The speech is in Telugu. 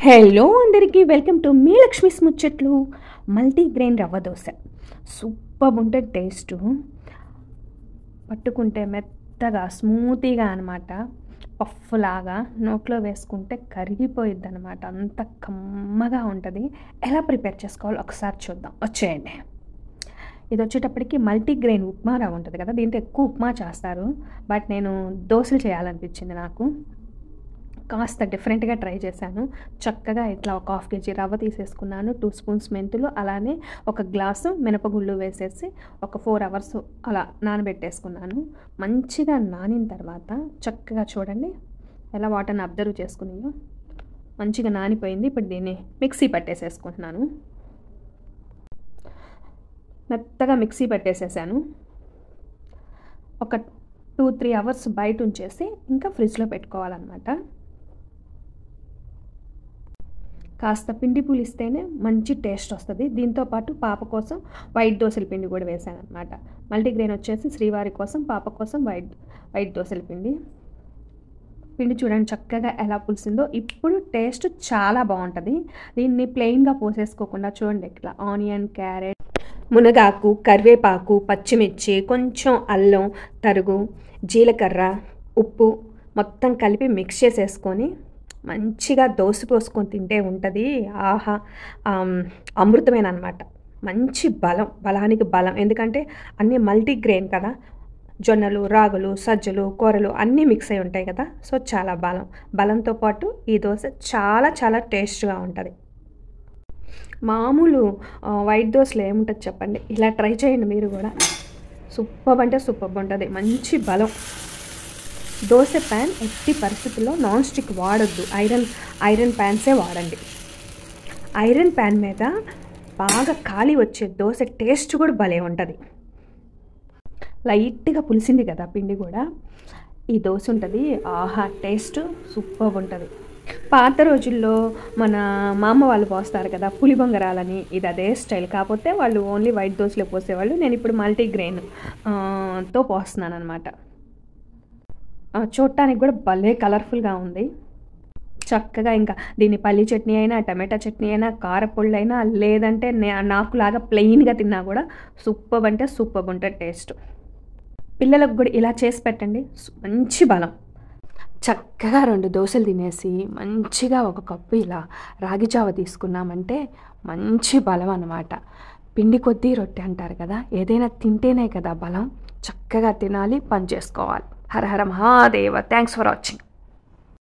హలో అందరికీ వెల్కమ్ టు మీ లక్ష్మీస్ ముచ్చట్లు. మల్టీగ్రెయిన్ రవ్వ దోశ సూపర్ ఉంటుంది. టేస్టు పట్టుకుంటే మెత్తగా స్మూతీగా అనమాట, పఫ్ లాగా నోట్లో వేసుకుంటే కరిగిపోయిద్ది అనమాట. అంత కమ్మగా ఉంటుంది. ఎలా ప్రిపేర్ చేసుకోవాలో ఒకసారి చూద్దాం, వచ్చేయండి. ఇది వచ్చేటప్పటికి మల్టీగ్రెయిన్ ఉప్మా రవ్వ ఉంటుంది కదా, దీంతో ఎక్కువ ఉప్మా చేస్తారు. బట్ నేను దోశలు చేయాలనిపించింది నాకు. కాస్త డిఫరెంట్గా ట్రై చేశాను. చక్కగా ఇట్లా ఒక 1/2 kg రవ్వ తీసేసుకున్నాను, 2 స్పూన్స్ మెంతులు, అలానే ఒక గ్లాసు మినపగుళ్ళు వేసేసి ఒక 4 hours అలా నానబెట్టేసుకున్నాను. మంచిగా నానిన తర్వాత చక్కగా చూడండి ఎలా వాటర్ని అబ్జర్వ్ చేసుకున్నాను. మంచిగా నానిపోయింది. ఇప్పుడు దీన్ని మిక్సీ పట్టేసేసుకుంటున్నాను. మెత్తగా మిక్సీ పట్టేసేసాను. ఒక 2-3 hours బయట ఉంచేసి ఇంకా ఫ్రిడ్జ్లో పెట్టుకోవాలన్నమాట. కాస్త పిండి పులిస్తేనే మంచి టేస్ట్ వస్తుంది. దీంతోపాటు పాప కోసం వైట్ దోశల పిండి కూడా వేసాను అనమాట. మల్టీగ్రెయిన్ వచ్చేసి శ్రీవారి కోసం, పాప కోసం వైట్ దోశల పిండి చూడండి చక్కగా ఎలా పులిసిందో. ఇప్పుడు టేస్ట్ చాలా బాగుంటుంది. దీన్ని ప్లెయిన్గా పోసేసుకోకుండా చూడండి ఇట్లా ఆనియన్, క్యారెట్, మునగాకు, కరివేపాకు, పచ్చిమిర్చి, కొంచెం అల్లం తరుగు, జీలకర్ర, ఉప్పు మొత్తం కలిపి మిక్స్ చేసేసుకొని మంచిగా దోశ పోసుకొని తింటే ఉంటుంది. ఆహా, అమృతమైన అనమాట. మంచి బలానికి బలం. ఎందుకంటే అన్నీ మల్టీగ్రెయిన్ కదా, జొన్నలు, రాగులు, సజ్జలు, కూరలు అన్నీ మిక్స్ అయి ఉంటాయి కదా. సో చాలా బలంతో పాటు ఈ దోశ చాలా చాలా టేస్ట్గా ఉంటుంది. మామూలు వైట్ దోశలు ఏముంటుంది చెప్పండి, ఇలా ట్రై చేయండి మీరు కూడా. సూపర్ అంటే సూపర్ ఉంటుంది. మంచి బలం. దోశ ప్యాన్ ఎట్టి పరిస్థితుల్లో నాన్ స్టిక్ వాడొద్దు, ఐరన్ ప్యాన్సే వాడండి. ఐరన్ ప్యాన్ మీద బాగా కాలి వచ్చే దోశ టేస్ట్ కూడా భలే ఉంటుంది. లైట్గా పులిసింది కదా పిండి కూడా, ఈ దోశ ఉంటుంది. ఆహా, టేస్ట్ సూపర్ ఉంటుంది. పాత రోజుల్లో మన మా అమ్మ వాళ్ళు పోస్తారు కదా పులి బొంగరాలని, ఇది అదే స్టైల్. కాకపోతే వాళ్ళు ఓన్లీ వైట్ దోశలో పోసేవాళ్ళు. నేను ఇప్పుడు మల్టీగ్రెయిన్ తో పోస్తున్నాను అనమాట. చూడటానికి కూడా భలే కలర్ఫుల్గా ఉంది. చక్కగా ఇంకా దీన్ని పల్లి చట్నీ అయినా, టమాటా చట్నీ అయినా, కారపొళ్ళు అయినా, లేదంటే నాకులాగా ప్లెయిన్గా తిన్నా కూడా సూపర్ అంటే సూపర్ ఉంటుంది టేస్ట్. పిల్లలకు కూడా ఇలా చేసి పెట్టండి, మంచి బలం. చక్కగా 2 దోశలు తినేసి మంచిగా ఒక కప్పు ఇలా రాగి జావ తీసుకున్నామంటే మంచి బలం అన్నమాట. పిండి కొద్దీ రొట్టె అంటారు కదా, ఏదైనా తింటేనే కదా బలం. చక్కగా తినాలి, పని చేసుకోవాలి. Har Har Mahadev. Thanks for watching.